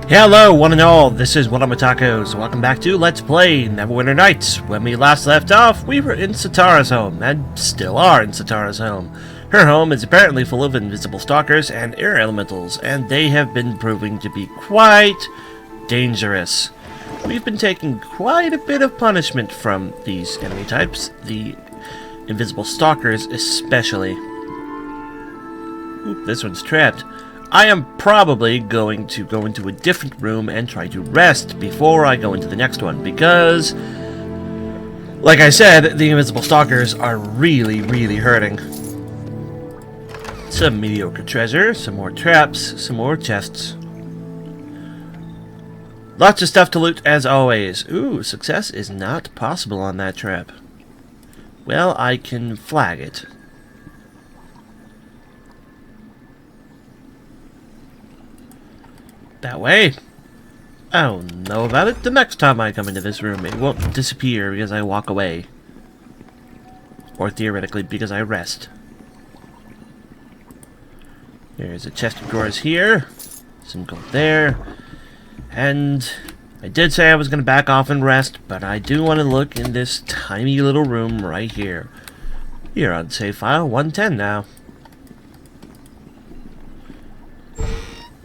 Hello, one and all, this is WellArmedWithTacos. Welcome back to Let's Play Neverwinter Nights. When we last left off, we were in Satara's home, and still are in Satara's home. Her home is apparently full of invisible stalkers and air elementals, and they have been proving to be quite dangerous. We've been taking quite a bit of punishment from these enemy types, the invisible stalkers especially. Oop, this one's trapped. I am probably going to go into a different room and try to rest before I go into the next one, because, like I said, the invisible stalkers are really hurting. Some mediocre treasure, some more traps, some more chests. Lots of stuff to loot as always. Ooh, success is not possible on that trap. Well, I can flag it. That way. I don't know about it. The next time I come into this room, it won't disappear because I walk away. Or theoretically, because I rest. There's a chest of drawers here. Some gold there. And I did say I was going to back off and rest, but I do want to look in this tiny little room right here. You're on save file 110 now.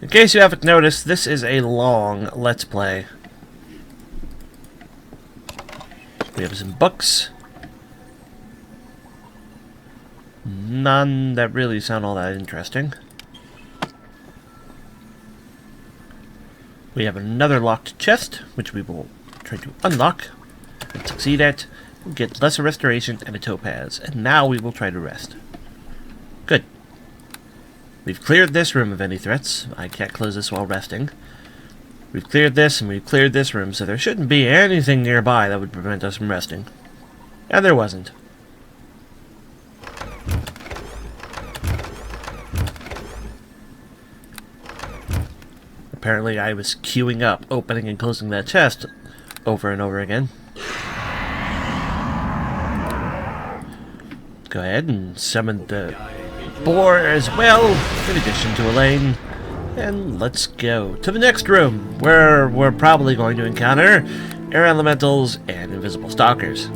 In case you haven't noticed, this is a long Let's Play. We have some books. None that really sound all that interesting. We have another locked chest, which we will try to unlock and succeed at. We'll get lesser restoration and a topaz. And now we will try to rest. Good. We've cleared this room of any threats. I can't close this while resting. We've cleared this, and we've cleared this room, so there shouldn't be anything nearby that would prevent us from resting. And there wasn't. Apparently I was queuing up, opening and closing that chest over and over again. Go ahead and summon the boar as well, in addition to Elaine. And let's go to the next room, where we're probably going to encounter air elementals and invisible stalkers.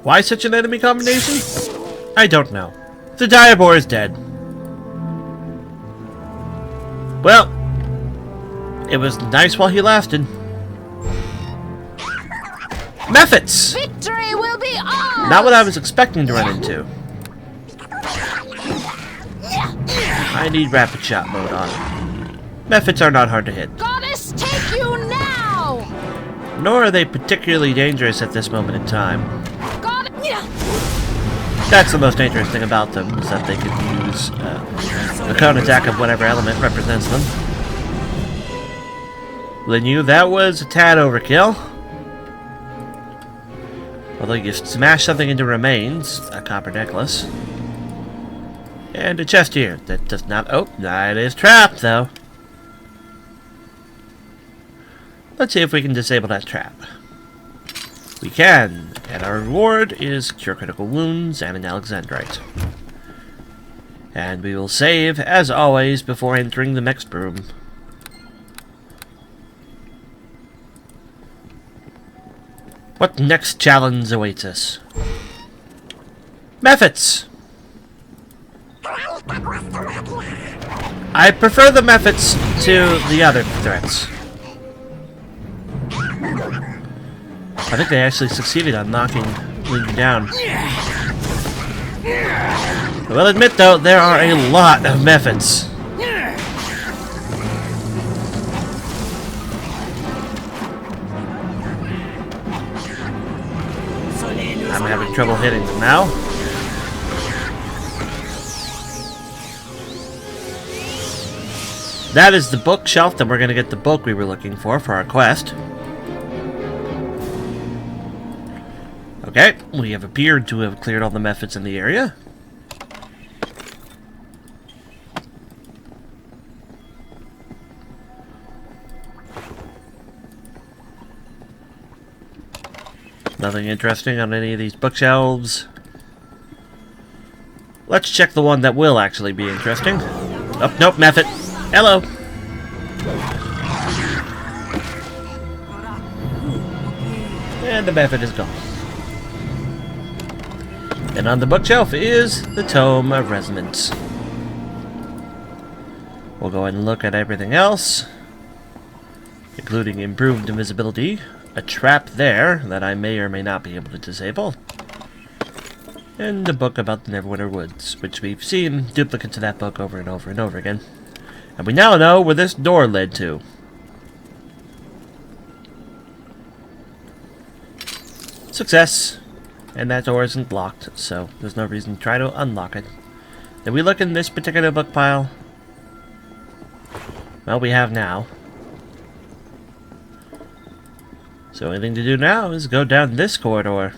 Why such an enemy combination? I don't know. The Diabor is dead. Well, it was nice while he lasted. Methods! Victory will be ours! Not what I was expecting to run into. I need rapid shot mode on. Methods are not hard to hit. Goddess, take you now! Nor are they particularly dangerous at this moment in time. God, That's the most dangerous thing about them, is that they can use a cone attack of whatever element represents them. Linyu, that was a tad overkill. Although you smash something into remains, a copper necklace. And a chest here that does not... Oh, it is trapped, though. Let's see if we can disable that trap. We can, and our reward is Cure Critical Wounds and an Alexandrite. And we will save, as always, before entering the next room. What next challenge awaits us? Methods! I prefer the methods to the other threats. I think they actually succeeded on knocking Link down. I will admit, though, there are a lot of methods. I'm having trouble hitting them now. That is the bookshelf, then we're going to get the book we were looking for our quest. Okay, we have appeared to have cleared all the methods in the area. Nothing interesting on any of these bookshelves. Let's check the one that will actually be interesting. Oh, nope, method. Hello. And the method is gone. And on the bookshelf is the Tome of Resonance. We'll go ahead and look at everything else, including improved invisibility, a trap there that I may or may not be able to disable, and a book about the Neverwinter Woods, which we've seen duplicates of that book over and over and over again. And we now know where this door led to. Success! And that door isn't locked, so there's no reason to try to unlock it. Did we look in this particular book pile? Well, we have now. So only thing to do now is go down this corridor.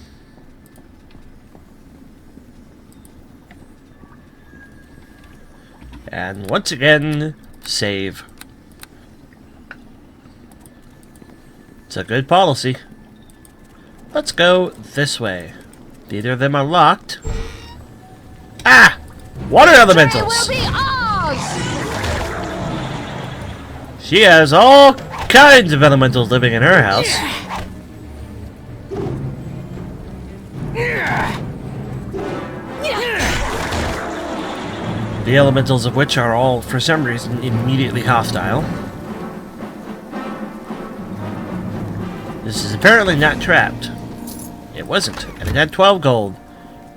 And once again, save. It's a good policy. Let's go this way. Neither of them are locked. Ah! Water elementals! Today will be ours! She has all kinds of elementals living in her house. The elementals of which are all, for some reason, immediately hostile. This is apparently not trapped. It wasn't, and it had 12 gold.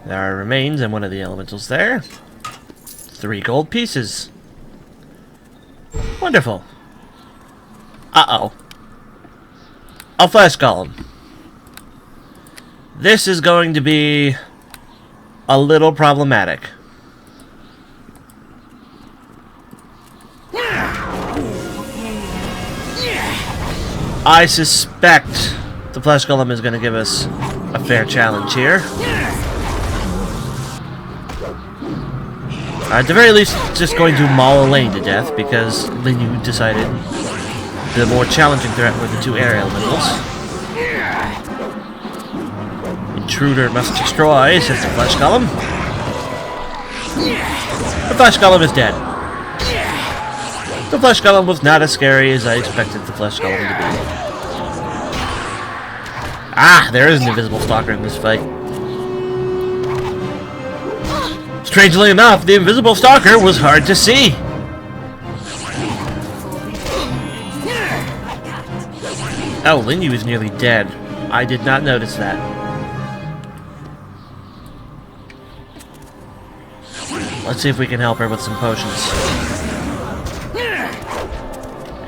There are remains in one of the elementals there. 3 gold pieces. Wonderful. Uh-oh. A flesh golem. This is going to be a little problematic. I suspect the flesh golem is going to give us a fair challenge here. At the very least, just going to maul Elaine to death, because Linyu decided the more challenging threat were the 2 air elementals. Intruder must destroy, says the flesh golem. The flesh golem is dead. The flesh golem was not as scary as I expected the flesh golem to be. Ah, there is an invisible stalker in this fight. Strangely enough, the invisible stalker was hard to see. Oh, Linyu is nearly dead. I did not notice that. Let's see if we can help her with some potions.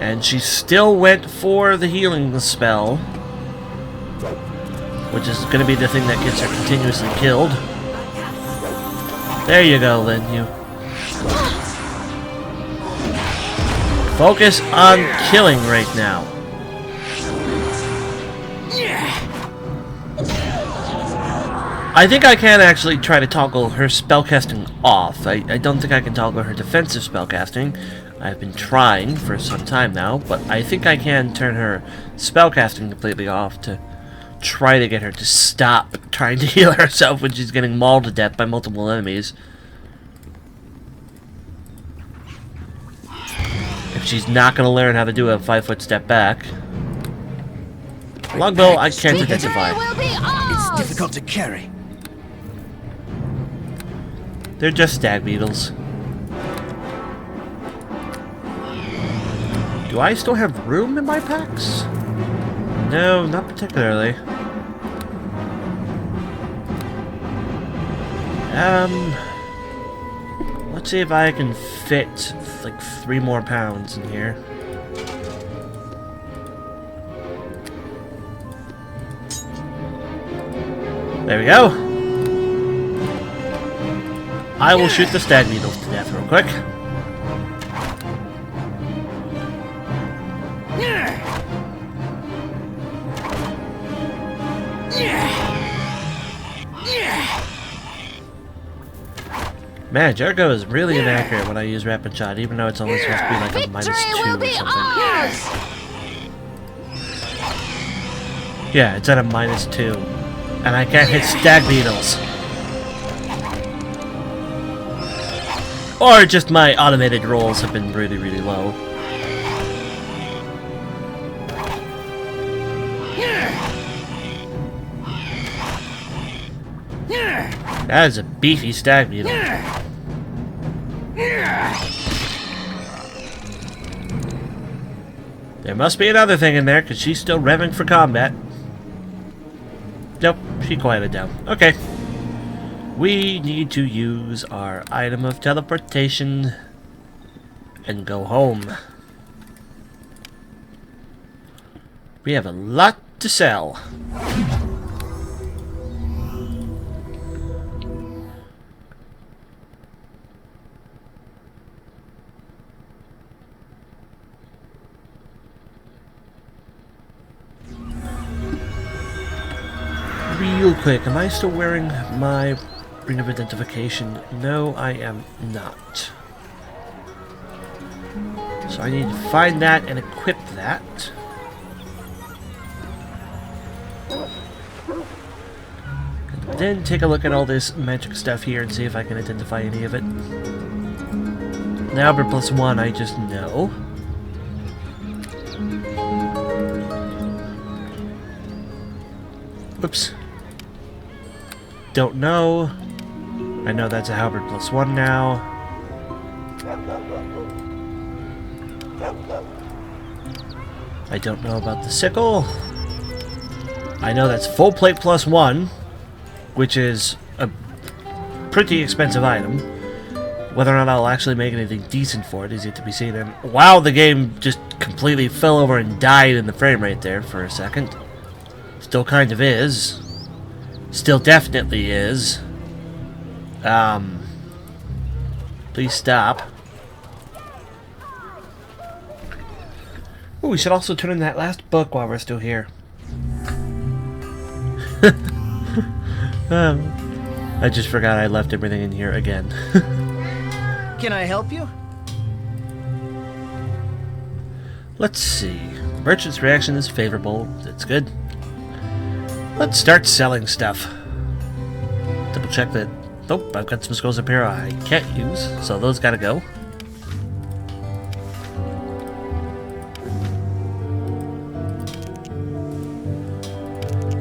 And she still went for the healing spell, which is going to be the thing that gets her continuously killed. There you go, Linyu. Focus on killing right now. I think I can actually try to toggle her spellcasting off. I don't think I can toggle her defensive spellcasting. I've been trying for some time now, but I think I can turn her spellcasting completely off to try to get her to stop trying to heal herself when she's getting mauled to death by multiple enemies. If she's not going to learn how to do a 5-foot step back. Longbow, I can't identify. It's difficult to carry. They're just stag beetles. Do I still have room in my packs? No, not particularly. Let's see if I can fit like 3 more pounds in here. There we go. I will shoot the stag beetles to death real quick. Man, Jericho is really inaccurate when I use rapid shot, even though it's only supposed to be like a -2 or something. Yeah, it's at a -2. And I can't hit stag beetles. Or just my automated rolls have been really, really low. That is a beefy stag beetle. There must be another thing in there, because she's still revving for combat. Nope, she quieted down. Okay. We need to use our item of teleportation and go home. We have a lot to sell. Real quick, am I still wearing my ring of identification? No, I am not. So I need to find that and equip that. And then take a look at all this magic stuff here and see if I can identify any of it. Now, for +1, I just know. Oops. Don't know. I know that's a halberd +1 now. I don't know about the sickle. I know that's full plate +1, which is a pretty expensive item. Whether or not I'll actually make anything decent for it is yet to be seen. And wow, the game just completely fell over and died in the frame rate there for a second. Still kind of is. Still definitely is. Please stop. Ooh, we should also turn in that last book while we're still here. I just forgot I left everything in here again. Can I help you? Let's see. Merchant's reaction is favorable. That's good. Let's start selling stuff. Double check that. Nope, I've got some scrolls up here I can't use, so those gotta go.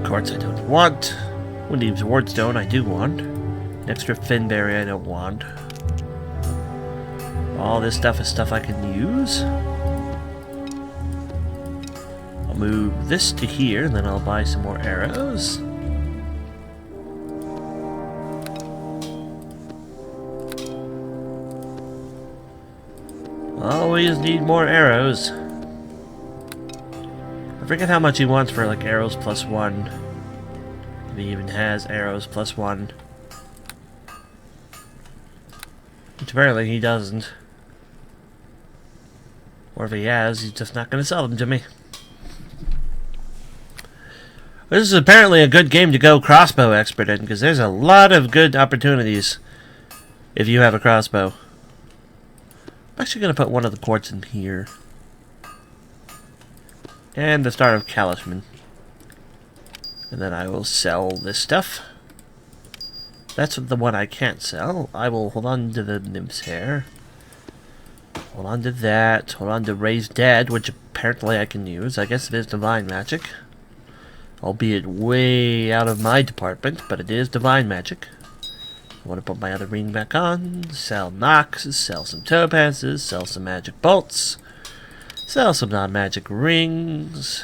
Quartz I don't want. Windy's Wardstone I do want. An extra Finberry I don't want. All this stuff is stuff I can use. I'll move this to here, and then I'll buy some more arrows. Always need more arrows. I forget how much he wants for like arrows +1. If he even has arrows +1. Which apparently he doesn't. Or if he has, he's just not going to sell them to me. This is apparently a good game to go crossbow expert in, because there's a lot of good opportunities if you have a crossbow. I'm actually going to put one of the quartz in here. And the Star of Kalishman. And then I will sell this stuff. That's the one I can't sell. I will hold on to the Nymph's Hair. Hold on to that. Hold on to Raised Dead, which apparently I can use. I guess it is divine magic. Albeit way out of my department, but it is divine magic. I want to put my other ring back on. Sell Noxes, sell some topazes, sell some magic bolts. Sell some non-magic rings.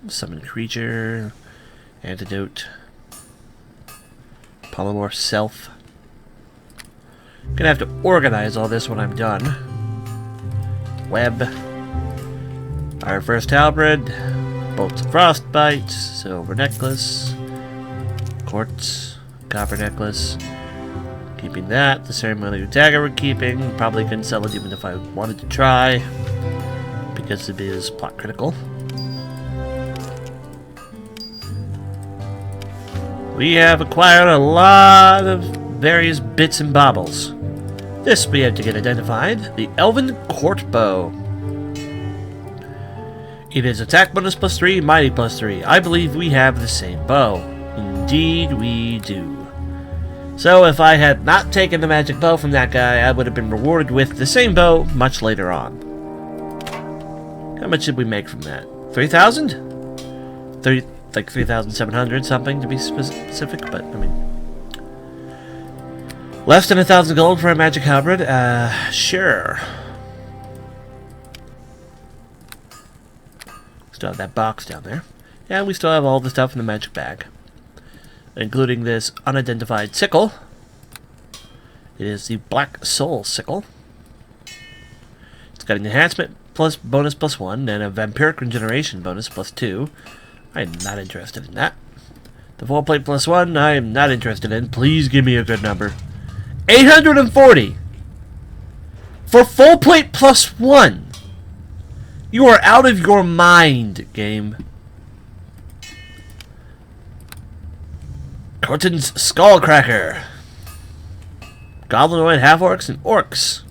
Summon creature. Antidote. Polymorph self. Gonna have to organize all this when I'm done. Web. Our first halberd. Bolts of frostbite. Silver necklace. Quartz. Copper necklace. Keeping that. The ceremonial dagger we're keeping. Probably couldn't sell it even if I wanted to try, because it is plot critical. We have acquired a lot of various bits and baubles. This we have to get identified. The Elven Court Bow. It is attack bonus +3, mighty +3. I believe we have the same bow. Indeed we do. So if I had not taken the magic bow from that guy, I would have been rewarded with the same bow much later on. How much did we make from that? 3,000? 30, like 3,700 something to be specific, but I mean... Less than 1,000 gold for a magic halberd? Sure. Still have that box down there. And we still have all the stuff in the magic bag, including this unidentified sickle. It is the Black Soul Sickle. It's got an enhancement plus bonus +1 and a vampiric regeneration bonus +2. I am not interested in that. The full plate +1 I am not interested in. Please give me a good number. 840 for full plate +1. You are out of your mind, game. Corton's Skullcracker. Goblinoid half-orcs and orcs.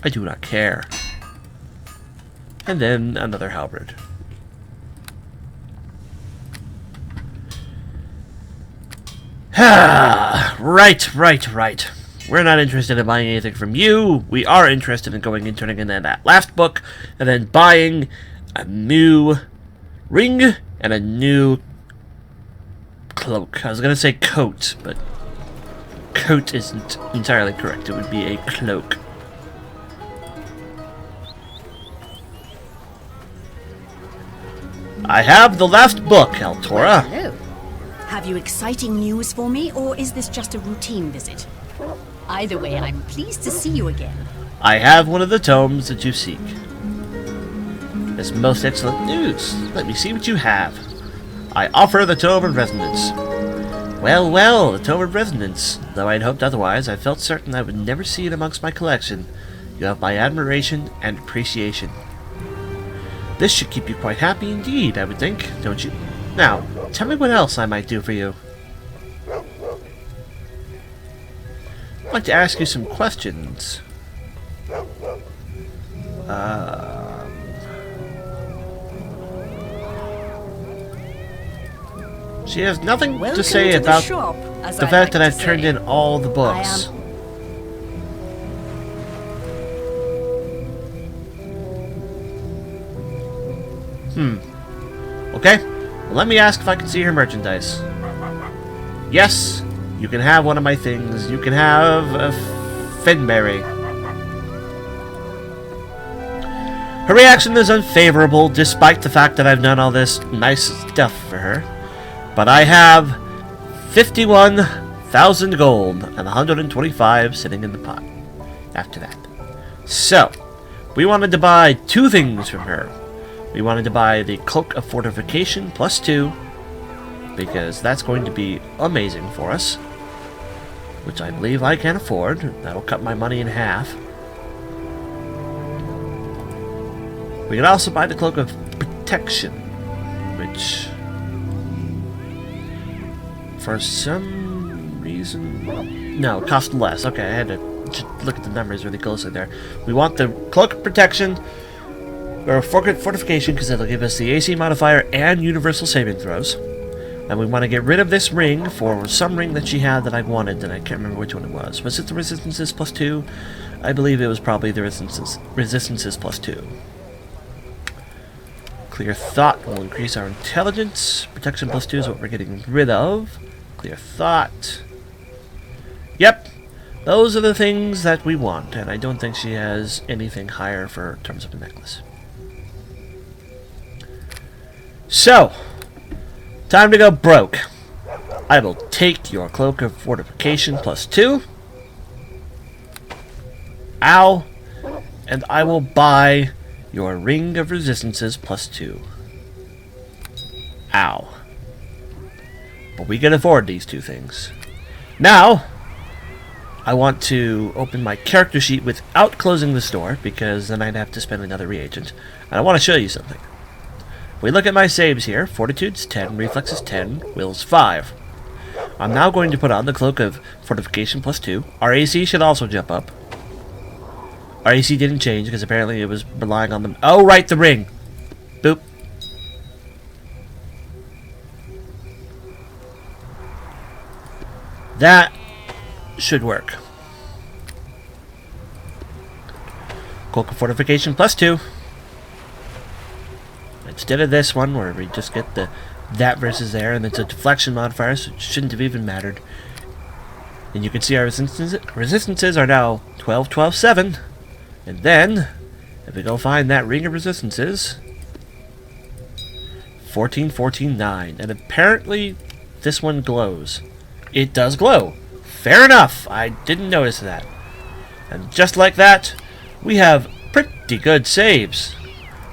I do not care. And then another halberd. Right. We're not interested in buying anything from you. We are interested in going and turning in that last book, and then buying a new ring and a new cloak. I was going to say coat, but coat isn't entirely correct. It would be a cloak. I have the last book, Altora. Hello. Have you exciting news for me, or is this just a routine visit? Either way, I'm pleased to see you again. I have one of the tomes that you seek. It's most excellent news. Let me see what you have. I offer the Tome of Resonance. Well, the Tome of Resonance. Though I'd hoped otherwise, I felt certain I would never see it amongst my collection. You have my admiration and appreciation. This should keep you quite happy indeed, I would think, don't you? Now, tell me what else I might do for you. I'd like to ask you some questions. She has nothing to say about the fact that I've turned in all the books. Okay. Well, let me ask if I can see her merchandise. Yes, you can have one of my things. You can have a Finberry. Her reaction is unfavorable, despite the fact that I've done all this nice stuff for her. But I have 51,000 gold and 125 sitting in the pot after that. So, we wanted to buy two things from her. We wanted to buy the Cloak of Fortification +2, because that's going to be amazing for us, which I believe I can afford. That'll cut my money in half. We can also buy the Cloak of Protection, which, for some reason... No, it cost less. Okay, I had to look at the numbers really closely there. We want the Cloak of Protection, or Fortification, because it'll give us the AC modifier and universal saving throws. And we want to get rid of this ring for some ring that she had that I wanted, and I can't remember which one it was. Was it the Resistances +2? I believe it was probably the Resistances +2. Clear Thought will increase our intelligence. Protection +2 is what we're getting rid of. Clear Thought. Yep. Those are the things that we want, and I don't think she has anything higher for terms of a necklace. So, time to go broke. I will take your Cloak of Fortification +2. Ow. And I will buy your Ring of Resistances +2. Ow. But we can afford these two things. Now, I want to open my character sheet without closing the store, because then I'd have to spend another reagent. And I want to show you something. We look at my saves here. Fortitude's 10, Reflexes 10, Will's 5. I'm now going to put on the Cloak of Fortification +2. Our AC should also jump up. Our AC didn't change because apparently it was relying on them. Oh, right, the ring. Boop. That should work. Cloak of Fortification +2. Instead of this one, where we just get that versus there, and it's a deflection modifier, so it shouldn't have even mattered. And you can see our resistances are now 12, 12, 7. And then, if we go find that ring of resistances, 14, 14, 9. And apparently, this one glows. It does glow. Fair enough. I didn't notice that. And just like that, we have pretty good saves.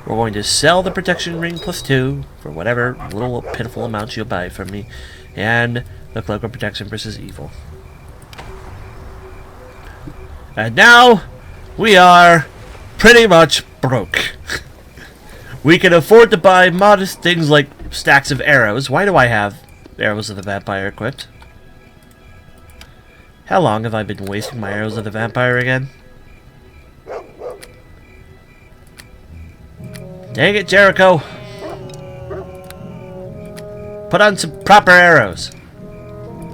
We're going to sell the protection ring +2 for whatever little pitiful amount you'll buy from me. And the cloak of protection versus evil. And now, we are pretty much broke. We can afford to buy modest things like stacks of arrows. Why do I have arrows of the vampire equipped? How long have I been wasting my arrows of the vampire again? Dang it, Jericho! Put on some proper arrows.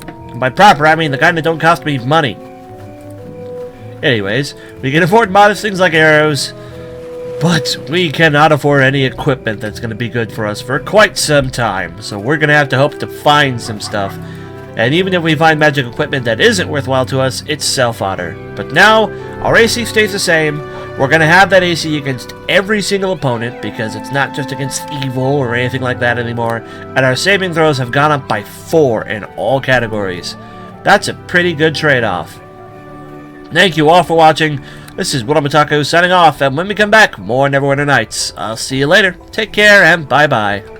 And by proper, I mean the kind that don't cost me money. Anyways, we can afford modest things like arrows, but we cannot afford any equipment that's going to be good for us for quite some time. So we're going to have to hope to find some stuff. And even if we find magic equipment that isn't worthwhile to us, it's self-honor. But now, our AC stays the same. We're going to have that AC against every single opponent, because it's not just against evil or anything like that anymore. And our saving throws have gone up by 4 in all categories. That's a pretty good trade-off. Thank you all for watching. This is WellArmedWithTacos signing off, and when we come back, more Neverwinter Nights. I'll see you later. Take care, and bye-bye.